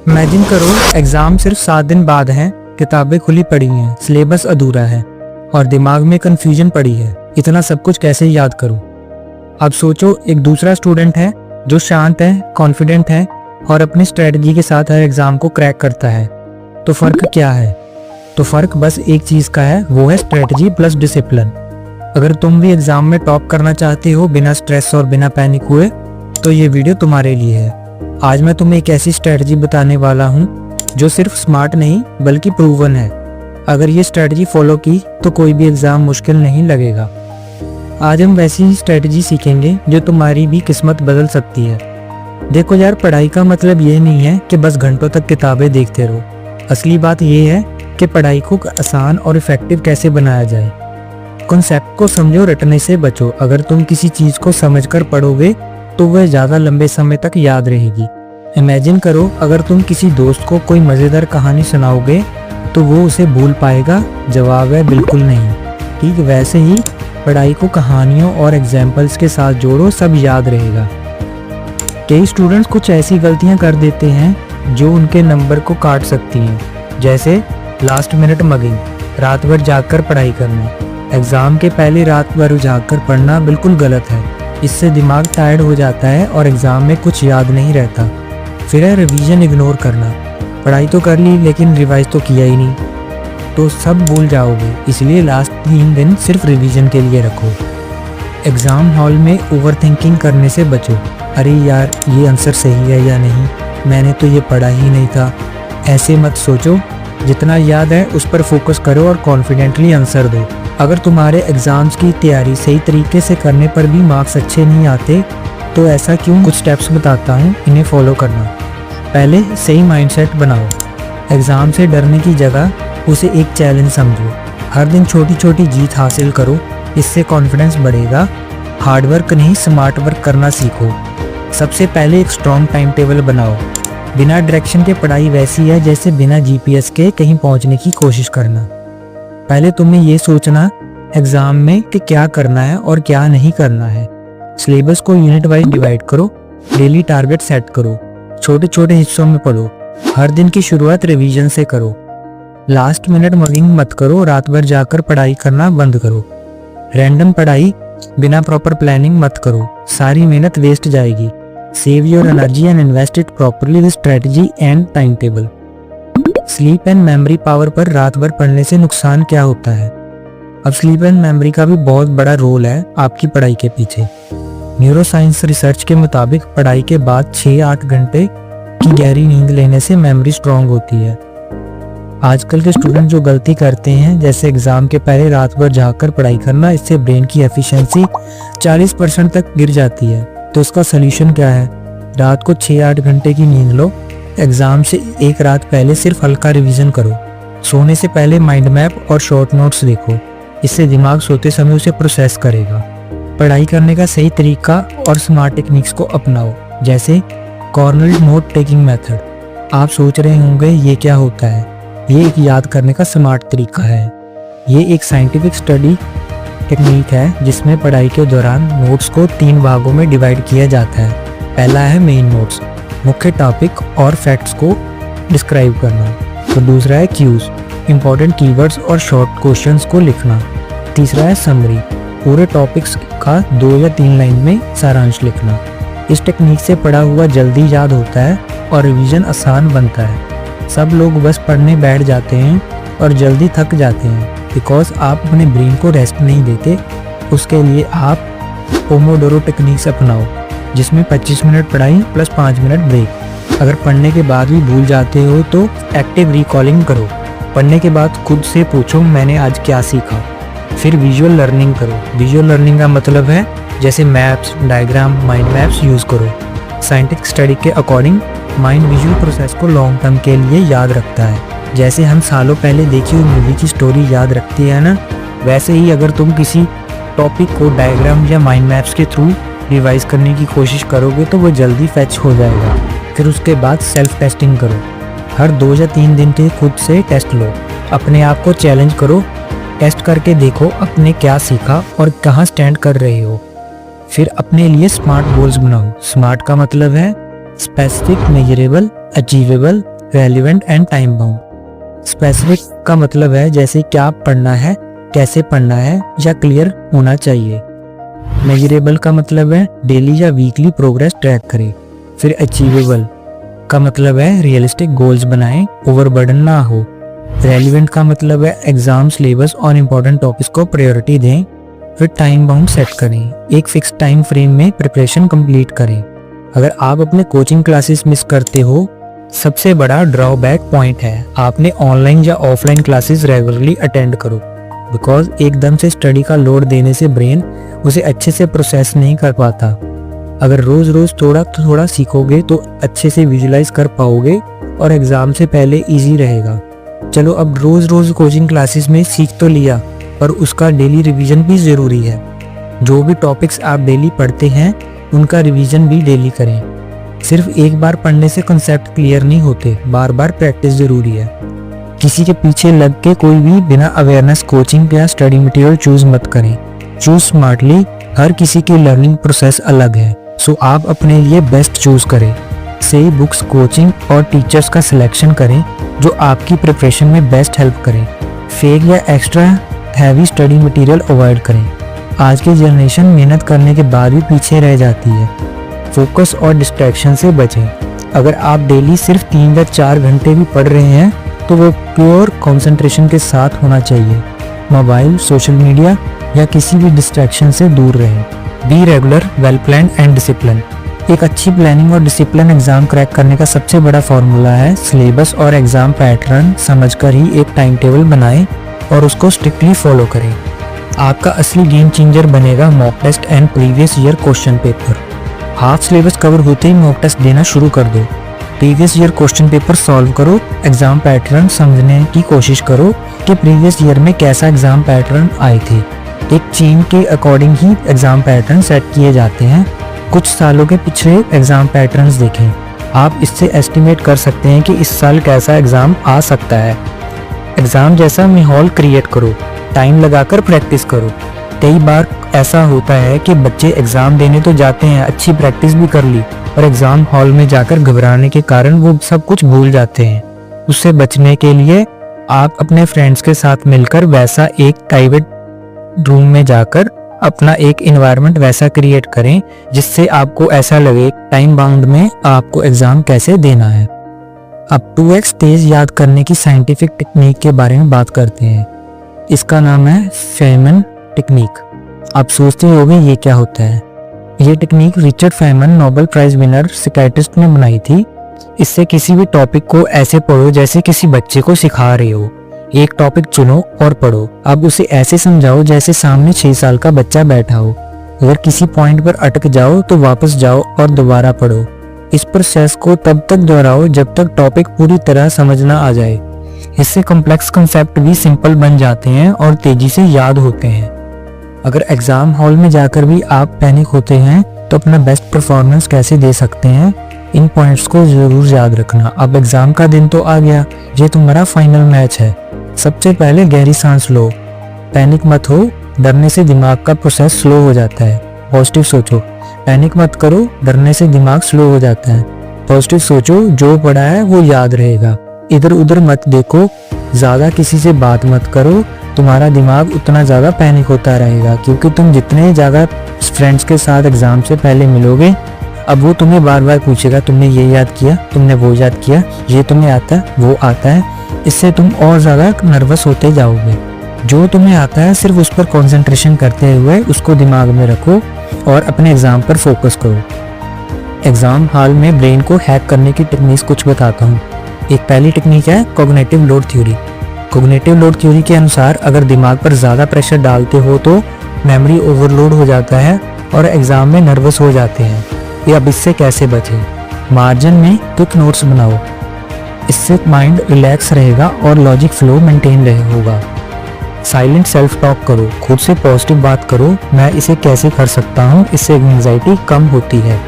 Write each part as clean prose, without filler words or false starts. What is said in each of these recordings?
Imagine करो exam सिर्फ 7 दिन बाद है, किताबें खुली पड़ी हैं, सिलेबस अधूरा है और दिमाग में कंफ्यूजन पड़ी है। इतना सब कुछ कैसे याद करूं? अब सोचो एक दूसरा स्टूडेंट है जो शांत है, कॉन्फिडेंट है और अपनी स्ट्रेटजी के साथ हर एग्जाम को क्रैक करता है। तो फर्क क्या है? तो फर्क बस एक चीज का है, वो है स्ट्रेटजी प्लस डिसिप्लिन। अगर तुम भी एग्जाम में टॉप करना चाहते हो बिना स्ट्रेस और बिना पैनिक हुए, तो ये वीडियो तुम्हारे लिए है। आज मैं तुम्हें एक ऐसी स्ट्रेटजी बताने वाला हूँ जो सिर्फ स्मार्ट नहीं बल्कि प्रूवन है। अगर ये स्ट्रेटजी फॉलो की तो कोई भी एग्जाम मुश्किल नहीं लगेगा। आज हम वैसी ही स्ट्रेटजी सीखेंगे जो तुम्हारी भी किस्मत बदल सकती है। देखो यार, पढ़ाई का मतलब ये नहीं है कि बस घंटों तक किताबें देखते रहो। असली बात ये है कि पढ़ाई को आसान और इफेक्टिव कैसे बनाया जाए। कॉन्सेप्ट को समझो, रटने से बचो। अगर तुम किसी चीज को समझकर पढ़ोगे तो वह ज्यादा लंबे समय तक याद रहेगी। इमेजिन करो अगर तुम किसी दोस्त को कोई मजेदार कहानी सुनाओगे तो वो उसे भूल पाएगा? जवाब है बिल्कुल नहीं। ठीक वैसे ही पढ़ाई को कहानियों और एग्जाम्पल्स के साथ जोड़ो, सब याद रहेगा। कई स्टूडेंट्स कुछ ऐसी गलतियां कर देते हैं जो उनके नंबर को काट सकती हैं, जैसे लास्ट मिनट मगिंग, रात भर जागकर पढ़ाई करना। एग्जाम के पहले रात भर जागकर पढ़ना बिल्कुल गलत है। इससे दिमाग टायर्ड हो जाता है और एग्जाम में कुछ याद नहीं रहता। फिर है रिवीजन इग्नोर करना। पढ़ाई तो कर ली लेकिन रिवाइज तो किया ही नहीं, तो सब भूल जाओगे। इसलिए लास्ट 3 दिन सिर्फ रिवीजन के लिए रखो। एग्जाम हॉल में ओवरथिंकिंग करने से बचो। अरे यार, ये आंसर सही है या नहीं, मैंने तो ये पढ़ा ही नहीं था। ऐसे मत सोचो, जितना याद है उस पर फोकस करो और कॉन्फिडेंटली आंसर दो। अगर तुम्हारे एग्जाम्स की तैयारी सही तरीके से करने पर भी मार्क्स अच्छे नहीं आते तो ऐसा क्यों? कुछ स्टेप्स बताता हूँ, इन्हें फॉलो करना। पहले सही माइंडसेट बनाओ। एग्जाम से डरने की जगह उसे एक चैलेंज समझो। हर दिन छोटी छोटी जीत हासिल करो, इससे कॉन्फिडेंस बढ़ेगा। हार्ड वर्क नहीं, स्मार्ट वर्क करना सीखो। सबसे पहले एक स्ट्रॉन्ग टाइम टेबल बनाओ। बिना डायरेक्शन के पढ़ाई वैसी है जैसे बिना जीपीएस के कहीं पहुंचने की कोशिश करना। पहले तुम्हें ये सोचना एग्जाम में कि क्या करना है और क्या नहीं करना है। सिलेबस को यूनिट वाइज डिवाइड करो। डेली टारगेट सेट करो। छोटे छोटे हिस्सों में पढ़ो। हर दिन की शुरुआत रिवीजन से करो। लास्ट मिनट मगिंग मत करो। रात भर जाकर पढ़ाई करना बंद करो। रैंडम पढ़ाई बिना प्रॉपर प्लानिंग मत करो, सारी मेहनत वेस्ट जाएगी। Save your energy and invest it properly with strategy and time table. Sleep and memory power पर रात भर पढ़ने से नुकसान क्या होता है? अब स्लीप एंड मेमोरी का भी बहुत बड़ा रोल है आपकी पढ़ाई के पीछे। न्यूरोसाइंस रिसर्च के मुताबिक पढ़ाई के बाद 6-8 घंटे की गहरी नींद लेने से मेमोरी स्ट्रांग होती है। आजकल के स्टूडेंट जो गलती करते हैं, जैसे एग्जाम के पहले रात भर जागकर पढ़ाई करना, इससे ब्रेन की एफिशिएंसी 40% तक गिर जाती है। तो इसका सोल्यूशन क्या है? रात को 6-8 घंटे की नींद लो। एग्जाम से एक रात पहले सिर्फ हल्का रिवीजन करो। सोने से पहले माइंड मैप और शॉर्ट नोट्स देखो, इससे दिमाग सोते समय उसे प्रोसेस करेगा। पढ़ाई करने का सही तरीका और स्मार्ट टेक्निक्स को अपनाओ, जैसे कॉर्नल नोट टेकिंग मेथड। आप सोच रहे होंगे ये क्या होता है? ये एक याद करने का स्मार्ट तरीका है। ये एक साइंटिफिक स्टडी टेक्निक है जिसमें पढ़ाई के दौरान नोट्स को 3 भागों में डिवाइड किया जाता है। पहला है मेन नोट्स, मुख्य टॉपिक और फैक्ट्स को डिस्क्राइब करना। तो दूसरा है क्यूज, इंपॉर्टेंट कीवर्ड्स और शॉर्ट क्वेश्चंस को लिखना। तीसरा है समरी, पूरे टॉपिक्स का 2 या 3 लाइन में सारांश लिखना। इस टेक्निक से पढ़ा हुआ जल्दी याद होता है और रिवीजन आसान बनता है। सब लोग बस पढ़ने बैठ जाते हैं और जल्दी थक जाते हैं बिकॉज आप अपने ब्रेन को रेस्ट नहीं देते। उसके लिए आप पोमोडोरो टेक्निक्स अपनाओ, जिसमें 25 मिनट पढ़ाई प्लस 5 मिनट ब्रेक। अगर पढ़ने के बाद भी भूल जाते हो तो एक्टिव रिकॉलिंग करो। पढ़ने के बाद खुद से पूछो मैंने आज क्या सीखा। फिर विजुअल लर्निंग करो। विजुअल लर्निंग का मतलब है जैसे maps, diagram, mind maps use करो। साइंटिफिक स्टडी के अकॉर्डिंग माइंड विजुअल प्रोसेस को लॉन्ग टर्म के लिए याद रखता है। जैसे हम सालों पहले देखी हुई मूवी की स्टोरी याद रखती है ना, वैसे ही अगर तुम किसी टॉपिक को डायग्राम या माइंड मैप्स के थ्रू रिवाइज करने की कोशिश करोगे तो वो जल्दी फैच हो जाएगा। फिर उसके बाद सेल्फ टेस्टिंग करो। हर 2 या 3 दिन के खुद से टेस्ट लो। अपने आप को चैलेंज करो। टेस्ट करके देखो अपने क्या सीखा और कहाँ स्टैंड कर रहे हो। फिर अपने लिए स्मार्ट गोल्स बनाओ। स्मार्ट का मतलब है specific, measurable, achievable relevant and time bound. Specific का मतलब है जैसे क्या पढ़ना है, कैसे पढ़ना है या क्लियर होना चाहिए। मेजरेबल का मतलब है डेली या वीकली प्रोग्रेस ट्रैक करें। फिर अचीवेबल का मतलब है रियलिस्टिक गोल्स बनाएं, ओवरबर्डन ना हो। रेलिवेंट का मतलब है एग्जाम सिलेबस और इम्पोर्टेंट टॉपिक्स को प्रायोरिटी दें। फिर टाइम बाउंड सेट करें, एक फिक्स टाइम फ्रेम में प्रिपरेशन कंप्लीट करें। अगर आप अपने कोचिंग क्लासेस मिस करते हो, सबसे बड़ा ड्रॉबैक पॉइंट है आपने ऑनलाइन या ऑफलाइन क्लासेस रेगुलरली अटेंड करो, बिकॉज एकदम से स्टडी का लोड देने से ब्रेन उसे अच्छे से प्रोसेस नहीं कर पाता। अगर रोज रोज थोड़ा सीखोगे तो अच्छे से विजुलाइज कर पाओगे और एग्जाम से पहले इजी रहेगा। चलो अब रोज रोज कोचिंग क्लासेस में सीख तो लिया, पर उसका डेली रिवीजन भी ज़रूरी है। जो भी टॉपिक्स आप डेली पढ़ते हैं उनका रिवीजन भी डेली करें। सिर्फ एक बार पढ़ने से कॉन्सेप्ट क्लियर नहीं होते, बार बार प्रैक्टिस ज़रूरी है। किसी के पीछे लग के कोई भी बिना अवेयरनेस कोचिंग या स्टडी मटेरियल चूज मत करें। चूज स्मार्टली, हर किसी की लर्निंग प्रोसेस अलग है, सो आप अपने लिए बेस्ट चूज करें। सही बुक्स, कोचिंग और टीचर्स का सिलेक्शन करें जो आपकी प्रिपरेशन में बेस्ट हेल्प करें। फेक या extra heavy study material avoid करें। आज की जनरेशन मेहनत करने के बाद भी पीछे रह जाती है। फोकस और डिस्ट्रैक्शन से बचें। अगर आप डेली सिर्फ 3 या 4 घंटे भी पढ़ रहे हैं तो वो प्योर कंसंट्रेशन के साथ होना चाहिए। मोबाइल, सोशल मीडिया या किसी भी डिस्ट्रैक्शन से दूर रहें। Be regular, well plan and discipline. एक अच्छी प्लानिंग और डिसिप्लिन एग्जाम क्रैक करने का सबसे बड़ा फॉर्मूला है। सिलेबस और एग्जाम पैटर्न समझकर ही एक टाइम टेबल बनाएं और उसको स्ट्रिक्टली फॉलो करें। आपका असली गेम चेंजर बनेगा mock test and previous year question paper. Half syllabus cover होते ही मॉक टेस्ट देना शुरू कर दो। Previous year question paper solve करो। एग्जाम पैटर्न समझने की कोशिश करो कि प्रीवियस ईयर में कैसा एग्जाम पैटर्न आए थे। एक चेन के अकॉर्डिंग ही एग्जाम पैटर्न सेट किए जाते हैं। कुछ सालों के पिछले एग्जाम पैटर्न्स देखें। आप इससे एस्टिमेट कर सकते हैं कि इस साल कैसा एग्जाम आ सकता है। एग्जाम जैसा माहौल क्रिएट करो, टाइम लगाकर प्रैक्टिस करो। कई बार ऐसा होता है कि बच्चे एग्जाम देने तो जाते हैं, अच्छी प्रैक्टिस भी कर ली, और एग्जाम हॉल में जाकर घबराने के कारण वो सब कुछ भूल जाते हैं। उससे बचने के लिए आप अपने फ्रेंड्स के साथ मिलकर वैसा एक प्राइवेट रूम में जाकर अपना एक एनवायरनमेंट वैसा क्रिएट करें जिससे आपको ऐसा लगे टाइम बाउंड में आपको एग्जाम कैसे देना है। अब 2x तेज याद करने की साइंटिफिक टेक्निक के बारे में बात करते हैं। इसका नाम है फेमन टेक्निक। आप सोचते होंगे ये क्या होता है। ये technique Richard Feynman Nobel prize winner psychiatrist ने बनाई थी। इससे किसी भी टॉपिक को ऐसे पढ़ो जैसे किसी बच्चे को सिखा रहे हो। एक टॉपिक चुनो और पढ़ो। अब उसे ऐसे समझाओ जैसे सामने 6 साल का बच्चा बैठा हो। अगर किसी पॉइंट पर अटक जाओ तो वापस जाओ और दोबारा पढ़ो। इस प्रोसेस को तब तक दोहराओ जब तक टॉपिक पूरी तरह समझ ना आ जाए। इससे कॉम्प्लेक्स कंसेप्ट भी सिंपल बन जाते हैं और तेजी से याद होते हैं। अगर एग्जाम हॉल में जाकर भी आप पैनिक होते हैं तो अपना बेस्ट परफॉर्मेंस कैसे दे सकते हैं, इन पॉइंट्स को जरूर याद रखना। अब एग्जाम का दिन तो आ गया, ये तुम्हारा फाइनल मैच है। सबसे पहले गहरी सांस लो। पैनिक मत हो, डरने से दिमाग का प्रोसेस स्लो हो जाता है। पॉजिटिव सोचो। पैनिक मत करो, डरने से दिमाग स्लो हो जाता है। पॉजिटिव सोचो, जो पढ़ा है वो याद रहेगा। इधर उधर मत देखो, ज्यादा किसी से बात मत करो। तुम्हारा दिमाग उतना ज्यादा पैनिक होता रहेगा, क्योंकि तुम जितने ज्यादा फ्रेंड्स के साथ एग्जाम से पहले मिलोगे, अब वो तुम्हें बार बार पूछेगा तुमने ये याद किया, तुमने वो याद किया, ये तुम्हें आता है, वो आता है। इससे तुम और ज़्यादा नर्वस होते जाओगे। जो तुम्हें आता है सिर्फ उस पर कंसंट्रेशन करते हुए उसको दिमाग में रखो और अपने एग्ज़ाम पर फोकस करो। एग्ज़ाम हॉल में ब्रेन को हैक करने की टेक्निक्स कुछ बताता हूँ। एक पहली टेक्निक है cognitive load theory. Cognitive load theory के अनुसार अगर दिमाग पर ज़्यादा प्रेशर डालते हो तो मेमोरी ओवरलोड हो जाता है और एग्ज़ाम में नर्वस हो जाते हैं। ये अब इससे कैसे बचें? मार्जिन में क्विक नोट्स बनाओ। इससे माइंड रिलैक्स रहेगा और लॉजिक फ्लो मेंटेन होगा। साइलेंट सेल्फ टॉक करो, खुद से पॉजिटिव बात करो, मैं इसे कैसे कर सकता हूँ, इससे एंजाइटी कम होती है।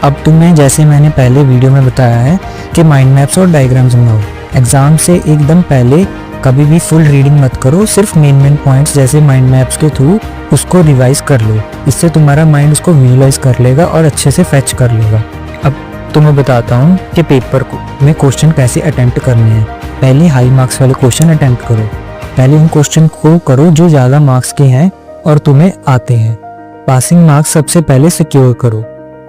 अब तुम्हें जैसे मैंने पहले वीडियो में बताया है कि माइंड मैप्स और डायग्राम्स बनाओ। एग्जाम से एकदम पहले कभी भी फुल रीडिंग मत करो, सिर्फ मेन पॉइंट्स जैसे माइंड मैप्स के थ्रू उसको रिवाइज कर लो। इससे तुम्हारा माइंड उसको विजुलाइज कर लेगा और अच्छे से फैच कर लेगा। अब तो मैं बताता हूँ कि पेपर में क्वेश्चन कैसे अटेम्प्ट करने हैं। पहले हाई मार्क्स वाले क्वेश्चन अटेम्प्ट करो। पहले उन क्वेश्चन को करो जो ज़्यादा मार्क्स के हैं और तुम्हें आते हैं। पासिंग मार्क्स सबसे पहले सिक्योर करो,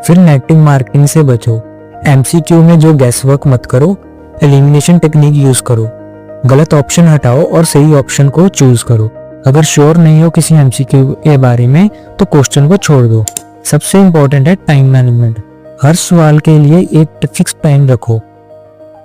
फिर नेगेटिव मार्किंग से बचो। एमसीक्यू में जो गैस वर्क मत करो, एलिमिनेशन टेक्निक यूज करो। गलत ऑप्शन हटाओ और सही ऑप्शन को चूज करो। अगर श्योर नहीं हो किसी एमसीक्यू के बारे में तो क्वेश्चन को छोड़ दो। सबसे इंपॉर्टेंट है टाइम मैनेजमेंट। हर सवाल के लिए एक फिक्स टाइम रखो।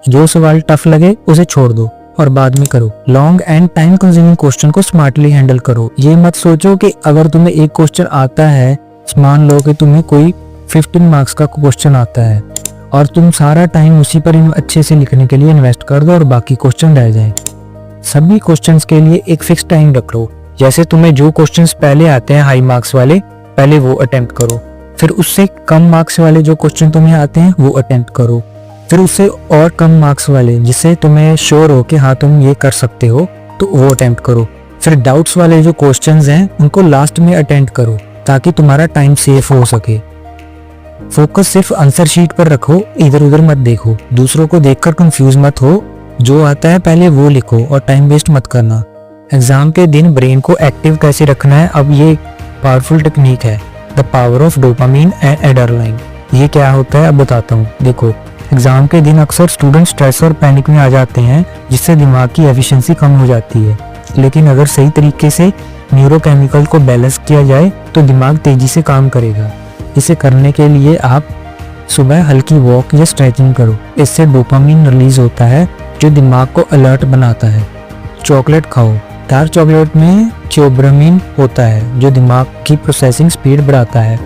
जो सवाल टफ लगे उसे छोड़ दो और बाद में करो। Long and time consuming question को स्मार्टली हैंडल करो। ये मत सोचो कि अगर तुम्हें एक क्वेश्चन आता है, मान लो कि तुम्हें कोई 15 मार्क्स का क्वेश्चन आता है और तुम सारा टाइम उसी पर अच्छे से लिखने के लिए इन्वेस्ट कर दो और बाकी क्वेश्चन रह जाए। सभी क्वेश्चंस के लिए एक फिक्स टाइम रख लो। जैसे तुम्हें जो क्वेश्चंस पहले आते हैं हाई मार्क्स वाले, पहले वो अटेम्प्ट करो। फिर उससे कम मार्क्स वाले जो क्वेश्चन तुम्हें आते हैं वो अटेम्प्ट करो। फिर उससे और कम मार्क्स वाले जिससे तुम्हें श्योर हो कि हाँ तुम ये कर सकते हो, तो वो अटेम्प्ट करो। फिर डाउट्स वाले जो क्वेश्चंस हैं उनको लास्ट में अटेम्प्ट करो ताकि तुम्हारा टाइम सेफ हो सके। फोकस सिर्फ आंसर शीट पर रखो, इधर उधर मत देखो। दूसरों को देखकर कंफ्यूज मत हो। जो आता है पहले वो लिखो और टाइम वेस्ट मत करना। एग्जाम के दिन ब्रेन को एक्टिव कैसे रखना है, अब ये पावरफुल टेक्निक है, the power of dopamine and adrenaline. ये क्या होता है अब बताता हूँ। देखो, एग्जाम के दिन अक्सर स्टूडेंट स्ट्रेस और पैनिक में आ जाते हैं जिससे दिमाग की एफिशिएंसी कम हो जाती है। लेकिन अगर सही तरीके से न्यूरोकेमिकल को बैलेंस किया जाए तो दिमाग तेजी से काम करेगा। इसे करने के लिए आप सुबह हल्की वॉक या स्ट्रेचिंग करो। इससे डोपामीन रिलीज होता है जो दिमाग को अलर्ट बनाता है। चॉकलेट खाओ। डार्क चॉकलेट में च्योब्रामीन होता है जो दिमाग की प्रोसेसिंग स्पीड बढ़ाता है।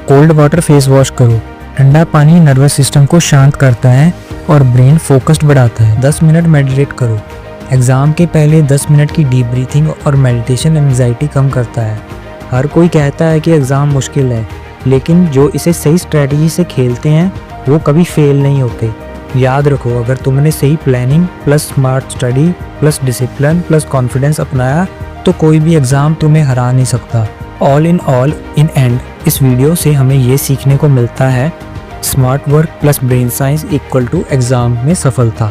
कोल्ड वाटर फेस वॉश करो। ठंडा पानी नर्वस सिस्टम को शांत करता है और ब्रेन फोकस्ड बढ़ाता है। 10 मिनट मेडिटेट करो। एग्जाम के पहले 10 मिनट की डीप ब्रीथिंग और मेडिटेशन एंजाइटी कम करता है। हर कोई कहता है कि एग्जाम मुश्किल है, लेकिन जो इसे सही स्ट्रेटजी से खेलते हैं वो कभी फेल नहीं होते। याद रखो, अगर तुमने सही planning plus smart study plus discipline plus confidence अपनाया तो कोई भी एग्जाम तुम्हें हरा नहीं सकता। ऑल इन एंड इस वीडियो से हमें ये सीखने को मिलता है, smart work plus brain science equal to exam में सफलता।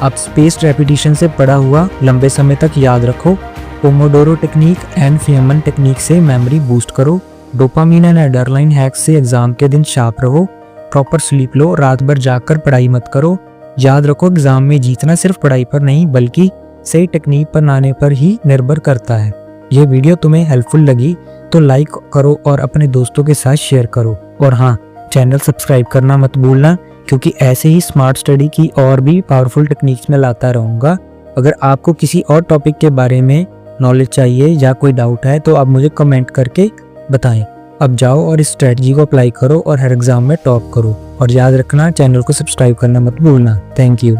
अब स्पेस्ड रेपिटेशन से पढ़ा हुआ लंबे समय तक याद रखो। Pomodoro technique and Feynman technique से मेमोरी बूस्ट करो। डोपामीन एंड एड्रेनलिन हैक्स से एग्जाम के दिन शार्प रहो। प्रॉपर स्लीप लो, रात भर जागकर पढ़ाई मत करो। याद रखो, एग्जाम में जीतना सिर्फ पढ़ाई पर नहीं बल्कि सही टेक्निक पर आने पर ही निर्भर करता है। ये वीडियो तुम्हें हेल्पफुल लगी तो लाइक करो और अपने दोस्तों के साथ शेयर करो। और हाँ, चैनल सब्सक्राइब करना मत भूलना, क्योंकि ऐसे ही स्मार्ट स्टडी की और भी पावरफुल टेक्निक्स में लाता रहूँगा। अगर आपको किसी और टॉपिक के बारे में नॉलेज चाहिए या कोई डाउट है तो आप मुझे कमेंट करके बताएं। अब जाओ और इस स्ट्रेटजी को अप्लाई करो और हर एग्जाम में टॉप करो। और याद रखना, चैनल को सब्सक्राइब करना मत भूलना। Thank you.